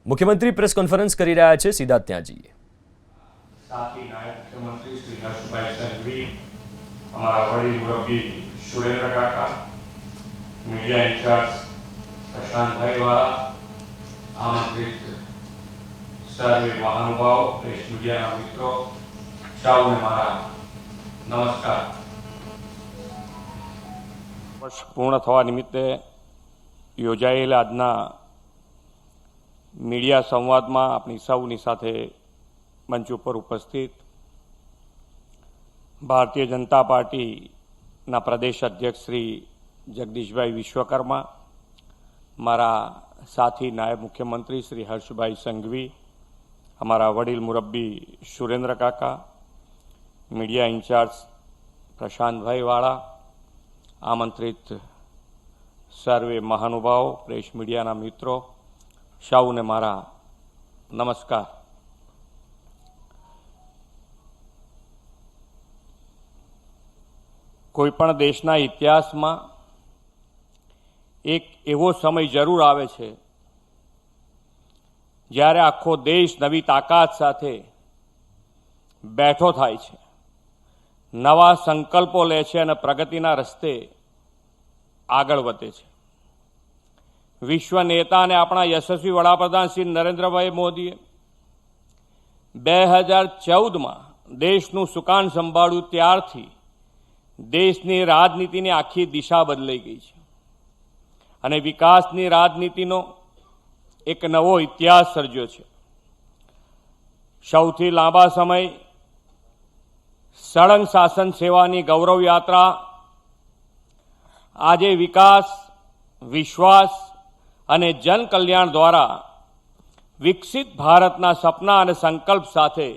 મુખ્યમંત્રી press conference કરી રહ્યા છે, સીધા ત્યાં જઈએ। साथी नायब मुख्यमंत्री श्री हर्षभाई संघवी, हमारा वडील मुरब्बी सुरेंद्र काका, मीडिया इंचार्ज प्रशांत भाई वाला, आमंत्रित सर्वे महानुभाव, प्रेस मीडिया मित्रों, सौने मारा नमस्कार। वर्ष पूर्ण थवा निमित्ते योजायेला आजना मीडिया संवाद में अपनी सौनी साथे मंच पर उपस्थित भारतीय जनता पार्टी ना प्रदेश अध्यक्ष श्री जगदीशभाई विश्वकर्मा, मारा साथी नायब मुख्यमंत्री श्री हर्षभाई संघवी, हमारा वडील मुरब्बी सुरेंद्र काका, मीडिया इंचार्ज प्रशांत भाई वाला, आमंत्रित सर्वे महानुभाव, प्रेस मीडिया ना मित्रों, सौने मारा नमस्कार। कोईपण देशना इतिहास में एक एवो समय जरूर आवे छे ज्यारे आखो देश नवी ताकत साथे बैठो थाय छे, नवा संकल्पो ले छे अने प्रगतिना रस्ते आगळ वधे छे। विश्व नेता ने अपना यशस्वी वडाप्रधान श्री नरेन्द्रभाई मोदीए 2014 में देशनु सुकान संभाळ्युं त्यारथी देशनी राजनीतिनी आखी दिशा बदलाई गई है अने विकासनी राजनीतिनो एक नवो इतिहास सर्ज्यो छे। सौथी लांबा समय सळंग शासन सेवानी गौरव यात्रा आजे विकास, विश्वास अने जन कल्याण द्वारा विकसित भारतना सपना अने संकल्प साथे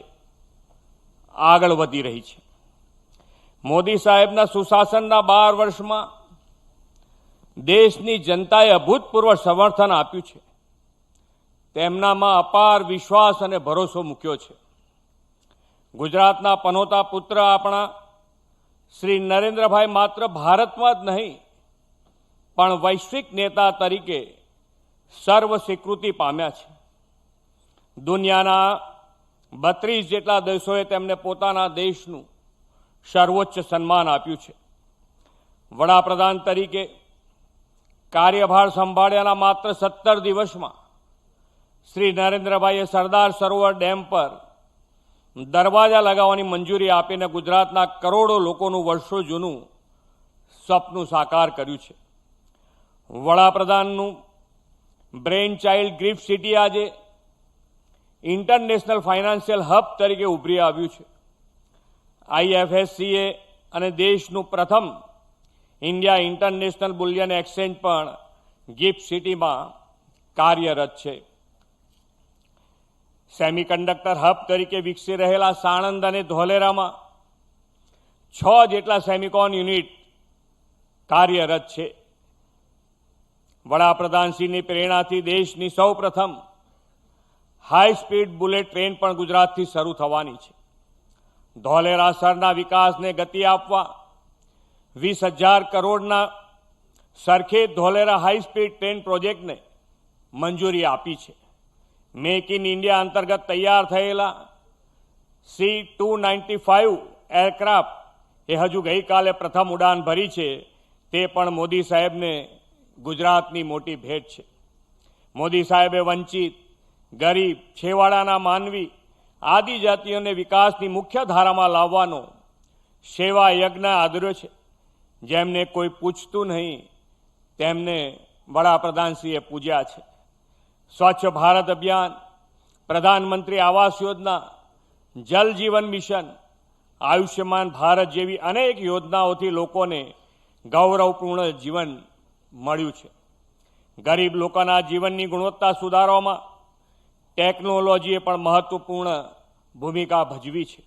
आगळ वधी रही है। मोदी साहेबना सुशासनना 12 वर्ष में देशनी जनताए अभूतपूर्व समर्थन आप्युं छे, तेमनामां अपार विश्वास अने भरोसो मूक्यो छे। गुजरातना पनोता पुत्र आपणा श्री नरेन्द्रभाई मात्र भारतमां ज नहीं पण वैश्विक नेता तरीके सर्व स्वीकृति पाम्या छे। दुनियाना 32 जेटला देशोए तेमने पोताना देशनुं सर्वोच्च सम्मान आप्युं छे। वडाप्रधान तरीके कार्यभार संभाळ्याना मात्र 17 दिवस में श्री नरेन्द्रभाईए सरदार सरोवर डेम पर दरवाजा लगाववानी मंजूरी आपीने गुजरातना करोड़ों लोकोनुं वर्षो जूनुं सपनुं साकार कर्युं छे। वडाप्रधाननुं ब्रेन चाइल्ड गिफ्ट सिटी आज इंटरनेशनल फाइनांशियल हब तरीके उभरी आव्युं छे। IFSCA અને દેશનું પ્રથમ ઇન્ડિયા ઇન્ટરનેશનલ બુલિયન એક્સચેન્જ પણ ગિફ્ટ સિટીમાં કાર્યરત છે। સેમિકન્ડક્ટર હબ તરીકે વિકસી રહેલા સાણંદ અને ધોલેરામાં 6 જેટલા સેમિકોન યુનિટ કાર્યરત છે। વડાપ્રધાનશ્રીની પ્રેરણાથી દેશની સૌ પ્રથમ હાઈ સ્પીડ બુલેટ ટ્રેન પણ ગુજરાતથી શરૂ થવાની છે। धोलेरा शहरना विकास ने गति आपवा 20,000 करोड़ना सरखे Dholera high speed train project ने मंजूरी आपी है। मेक इन इंडिया अंतर्गत तैयार थयेला C-295 एरक्राफ्ट ए हजू गई काले प्रथम उड़ान भरी है, ते पण मोदी साहेब ने गुजरातनी मोटी भेट है। मोदी साहेबे वंचित, गरीब, छेवाड़ाना मानवी, आदिजातियों ने विकासनी मुख्य धारा में लाववानो सेवा यज्ञ आदर्यो छे। जेमने कोई पूछतुं नहीं तेमने वडाप्रधानश्रीए पूज्या छे। स्वच्छ भारत अभियान, प्रधानमंत्री आवास योजना, जल जीवन मिशन, आयुष्मान भारत जेवी अनेक योजनाओथी लोकोने गौरवपूर्ण जीवन मळ्युं छे। गरीब लोकोना जीवननी गुणवत्ता सुधारवामां टेक्नोलॉजीए पण महत्वपूर्ण भूमिका भजवी है।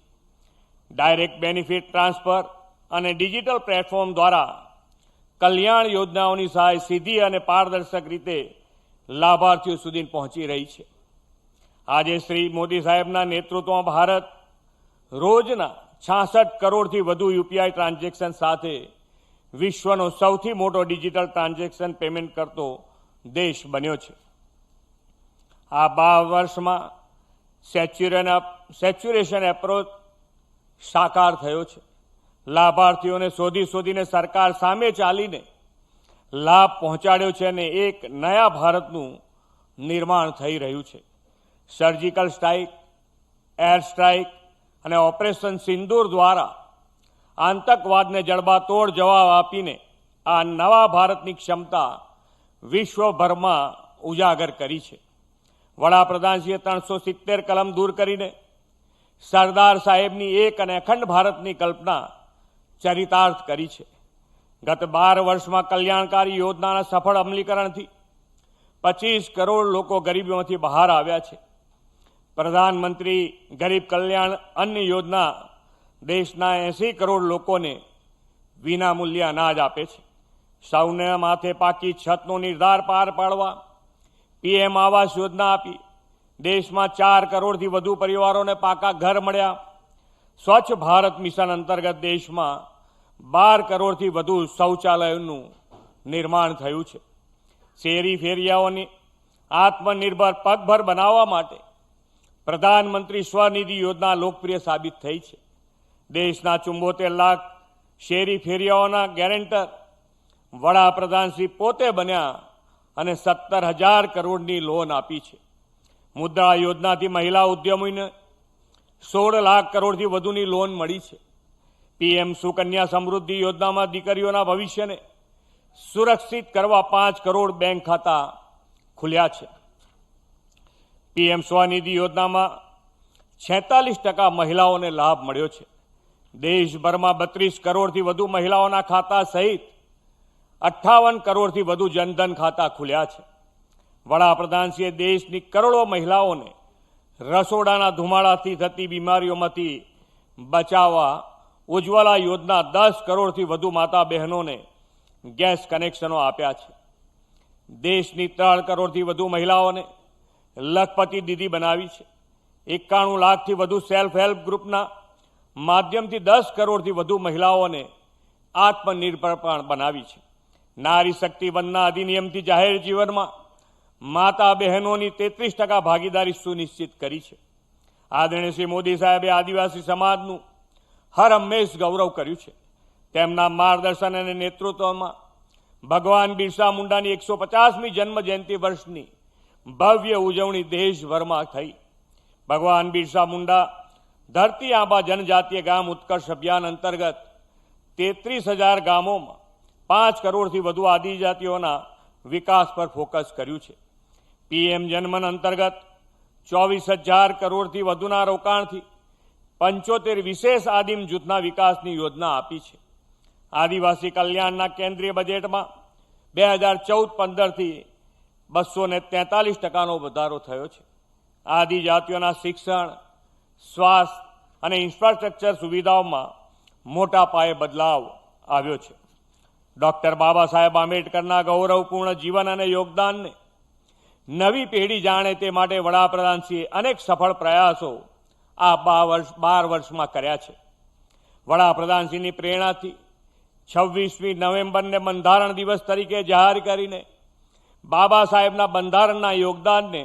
डायरेक्ट बेनिफिट ट्रांसफर और डिजिटल प्लेटफॉर्म द्वारा कल्याण योजनाओं सहाय सीधी और पारदर्शक रीते लाभार्थीओ सुधी पहुंची रही है। आज श्री मोदी साहेबना नेतृत्व में भारत रोजना 66 करोड़ वधु UPI ट्रांजेक्शन साथे विश्वनो सौथी मोटो डिजिटल ट्रांजेक्शन पेमेंट करतो देश बन्यो छे। આ 12 વર્ષમાં સેચ્યુરેશન એપ્રોચ સાકાર થયો છે. લાભાર્થીઓને શોધીને સરકાર સામે ચાલીને લાભ પહોંચાડ્યો છે અને એક નયા ભારતનું નિર્માણ થઈ રહ્યું છે. સર્જિકલ સ્ટ્રાઇક, એર સ્ટ્રાઇક અને ઓપરેશન સિંદૂર દ્વારા આતંકવાદને જડબાતોડ જવાબ આપીને આ નવા ભારતની ક્ષમતા વિશ્વભરમાં ઉજાગર કરી છે. વડાપ્રધાનશ્રીએ 370 કલમ દૂર કરીને સરદાર સાહેબની એક અને અખંડ ભારતની કલ્પના ચરિતાર્થ કરી છે. ગત 12 વર્ષમાં કલ્યાણકારી યોજનાના સફળ અમલીકરણથી 25 કરોડ લોકો ગરીબીમાંથી બહાર આવ્યા છે. પ્રધાનમંત્રી ગરીબ કલ્યાણ અન્ન યોજના દેશના 80 કરોડ લોકોને વિનામૂલ્ય અનાજ આપે છે. સૌને માથે પાકી છતનો નિર્ધાર પાર પાડવા PM આવાસ યોજના આપી દેશમાં 4 કરોડથી વધુ પરિવારોને પાકા ઘર મળ્યા. સ્વચ્છ ભારત મિશન અંતર્ગત દેશમાં 12 કરોડથી વધુ શૌચાલયોનું નિર્માણ થયું છે. શેરી ફેરિયાઓને આત્મનિર્ભર પગભર બનાવવા માટે પ્રધાનમંત્રી સ્વનિધિ યોજના લોકપ્રિય સાબિત થઈ છે. દેશના 74 લાખ શેરી ફેરિયાઓના ગેરેન્ટર વડાપ્રધાનશ્રી પોતે બન્યા અને 17,000 કરોડની લોન આપી છે. મુદ્રા યોજનાથી મહિલા ઉદ્યમીઓને 16 લાખ કરોડથી વધુની લોન મળી છે. PM સુકન્યા સમૃદ્ધિ યોજનામાં દીકરીઓના ભવિષ્યને સુરક્ષિત કરવા 5 કરોડ બેંક ખાતા ખુલ્યા છે. PM સ્વનિધિ યોજનામાં 46% મહિલાઓને લાભ મળ્યો છે. દેશભરમાં 32 કરોડથી વધુ મહિલાઓના ખાતા સહિત 58 કરોડથી વધુ જનધન ખાતા ખુલ્યા છે. વડાપ્રધાનશ્રીએ દેશની કરોડો મહિલાઓને રસોડાના ધુમાડાથી થતી બીમારીઓમાંથી બચાવવા ઉજ્જવલા યોજના 10 કરોડથી વધુ માતા બહેનોને ગેસ કનેક્શનો આપ્યા છે. દેશની 3 કરોડથી વધુ મહિલાઓને લખપતિ દીદી બનાવી છે. 91 લાખથી વધુ સેલ્ફ હેલ્પ ગ્રુપના માધ્યમથી 10 કરોડથી વધુ મહિલાઓને આત્મનિર્ભર પણ બનાવી છે. નારી શક્તિ વંદના અધિનિયમથી જાહેર જીવનમાં માતા બહેનોની 33% ભાગીદારી સુનિશ્ચિત કરી છે. આદરણીય શ્રી મોદી સાહેબે આદિવાસી સમાજનું હર હંમેશ ગૌરવ કર્યું છે. તેમના માર્ગદર્શન અને નેતૃત્વમાં ભગવાન બિરસા મુંડાની 150મી જન્મ જયંતિ વર્ષની ભવ્ય ઉજવણી દેશભરમાં થઈ. ભગવાન બિરસા મુંડા ધરતી આંબા જનજાતીય ગામ ઉત્કર્ષ અભિયાન અંતર્ગત 33,000 ગામોમાં 5 કરોડથી વધુ આદિજાતિઓના વિકાસ પર ફોકસ કર્યું છે. PM જનમન અંતર્ગત 24,000 કરોડથી વધુના રોકાણથી 75 વિશેષ આદિમ જૂથના વિકાસની યોજના આપી છે. આદિવાસી કલ્યાણના કેન્દ્રીય બજેટમાં 2014-15થી 243%નો વધારો થયો છે. આદિજાતિઓના શિક્ષણ, સ્વાસ્થ્ય અને ઇન્ફ્રાસ્ટ્રક્ચર સુવિધાઓમાં મોટા પાયે બદલાવ આવ્યો છે. ડૉક્ટર બાબા સાહેબ આંબેડકરના ગૌરવપૂર્ણ જીવન અને યોગદાનને નવી પેઢી જાણે તે માટે વડાપ્રધાનશ્રીએ અનેક સફળ પ્રયાસો આ 12 વર્ષમાં કર્યા છે. વડાપ્રધાનશ્રીની પ્રેરણાથી 26મી નવેમ્બરને બંધારણ દિવસ તરીકે જાહેર કરીને બાબા સાહેબના બંધારણના યોગદાનને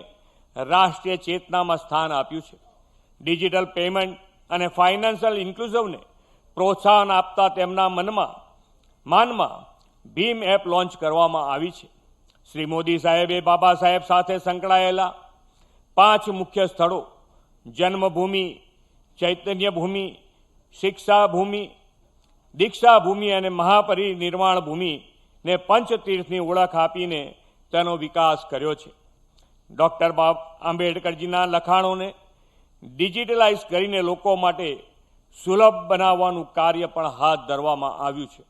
રાષ્ટ્રીય ચેતનામાં સ્થાન આપ્યું છે. ડિજિટલ પેમેન્ટ અને ફાઇનાન્શિયલ ઇન્ક્લુઝિવને પ્રોત્સાહન આપતા તેમના માનમાં ભીમ એપ લોન્ચ કરવામાં આવી છે. શ્રી મોદી સાહેબે બાબા સાહેબ સાથે સંકળાયેલા 5 મુખ્ય સ્થળો જન્મભૂમિ, ચૈતન્ય ભૂમિ, શિક્ષા ભૂમિ, દીક્ષા ભૂમિ અને મહાપરિનિર્વાણ ભૂમિને પંચતીર્થની ઓળખ આપીને તેનો વિકાસ કર્યો છે. ડૉક્ટર આંબેડકરજીના લખાણોને ડિજિટલાઇઝ કરીને લોકો માટે સુલભ બનાવવાનું કાર્ય પણ હાથ ધરવામાં આવ્યું છે.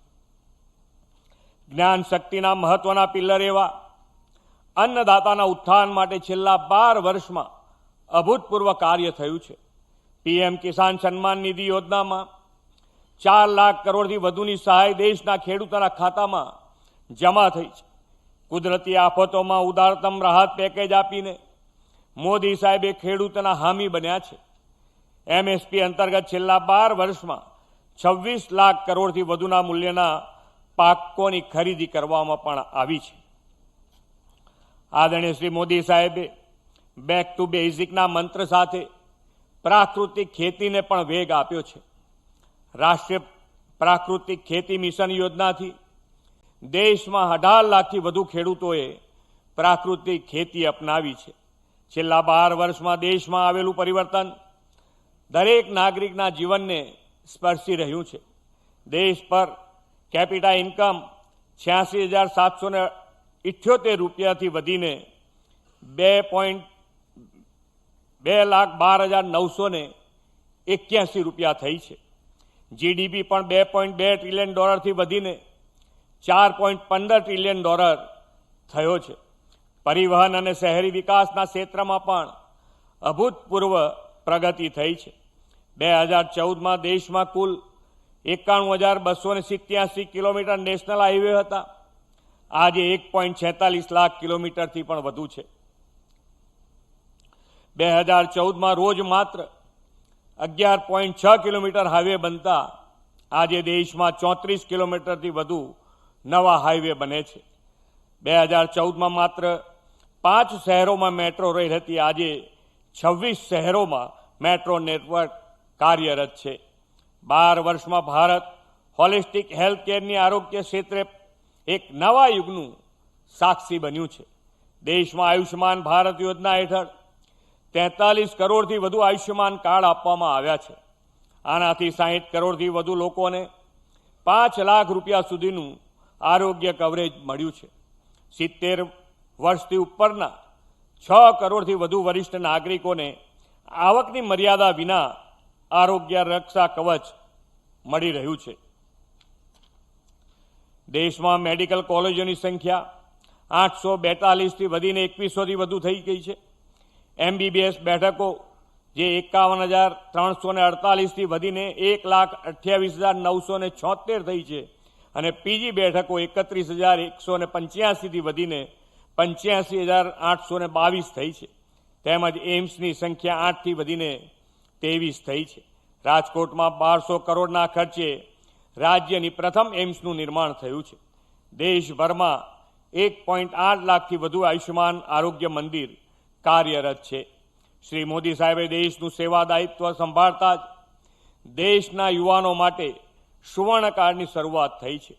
જ્ઞાન શક્તિના મહત્વના પિલ્લર એવા અન્નદાતાના ઉત્થાન માટે છેલ્લા 12 વર્ષમાં અભૂતપૂર્વ કાર્ય થયું છે. PM કિસાન સન્માન નિધિ યોજનામાં 4 લાખ કરોડથી વધુની સહાય દેશના ખેડૂતોના ખાતામાં જમા થઈ છે. કુદરતી આફતોમાં ઉદારતમ રાહત પેકેજ આપીને મોદી સાહેબે ખેડૂતોના હામી બન્યા છે. MSP અંતર્ગત છેલ્લા 12 વર્ષમાં 26 લાખ કરોડથી વધુના મૂલ્યના પાકોની ખરીદી કરવામાં પણ આવી છે. આદરણીય શ્રી મોદી સાહેબે બેક ટુ બેઝિકના મંત્ર સાથે પ્રાકૃતિક ખેતીને પણ વેગ આપ્યો છે. રાષ્ટ્રીય પ્રાકૃતિક ખેતી મિશન યોજનાથી દેશમાં 18 લાખથી વધુ ખેડૂતોએ પ્રાકૃતિક ખેતી અપનાવી છે. છેલ્લા 12 વર્ષમાં દેશમાં આવેલું પરિવર્તન દરેક નાગરિકના જીવનને સ્પર્શી રહ્યું છે. દેશ પર કેપિટા ઇન્કમ 86,778 રૂપિયાથી વધીને 2,12,981 રૂપિયા થઈ છે. જીડીપી પણ $2.2 ટ્રિલિયન થી વધીને $4.15 ટ્રિલિયન થયો છે. પરિવહન અને શહેરી વિકાસના ક્ષેત્રમાં પણ અભૂતપૂર્વ પ્રગતિ થઈ છે. 2014માં દેશમાં કુલ 91,287 કિલોમીટર નેશનલ હાઈવે હતા. આજે 1.46 લાખ કિલોમીટરથી પણ વધુ છે. 2014માં રોજ માત્ર 11.6 કિલોમીટર હાઈવે બનતા આજે દેશમાં 34 કિલોમીટરથી વધુ નવા હાઈવે બને છે. 2014માં માત્ર 5 શહેરોમાં મેટ્રો રેલ હતી. આજે 26 શહેરોમાં મેટ્રો નેટવર્ક કાર્યરત છે. 12 વર્ષમાં ભારત હોલિસ્ટિક હેલ્થ કેરની આરોગ્ય ક્ષેત્રે એક નવા યુગનું સાક્ષી બન્યું છે. દેશમાં આયુષ્યમાન ભારત યોજના હેઠળ 43 કરોડથી વધુ આયુષ્યમાન કાર્ડ આપવામાં આવ્યા છે. આનાથી 60 કરોડથી વધુ લોકોને 5 લાખ રૂપિયા સુધીનું આરોગ્ય કવરેજ મળ્યું છે. 70 વર્ષથી ઉપરના 6 કરોડથી વધુ વરિષ્ઠ નાગરિકોને આવકની મર્યાદા વિના આરોગ્ય રક્ષા કવચ મળી રહ્યું છે. દેશમાં મેડિકલ કોલેજોની સંખ્યા 842થી વધીને 2100થી વધુ થઈ ગઈ છે. MBBS બેઠકો જે 51,348થી વધીને 1,28,976 થઈ છે અને પીજી બેઠકો 31,185થી વધીને 85,822 થઈ છે. તેમજ એમ્સની સંખ્યા 8થી વધીને 23 થઈ છે. રાજકોટમાં 1200 કરોડના ખર્ચે રાજ્યની પ્રથમ એમ્સનું નિર્માણ થયું છે. દેશભરમાં 1.8 લાખથી વધુ આયુષ્યમાન આરોગ્ય મંદિર કાર્યરત છે. શ્રી મોદી સાહેબે દેશનું સેવા દાયિત્વ સંભાળતા જ દેશના યુવાનો માટે સુવર્ણકાળની શરૂઆત થઈ છે.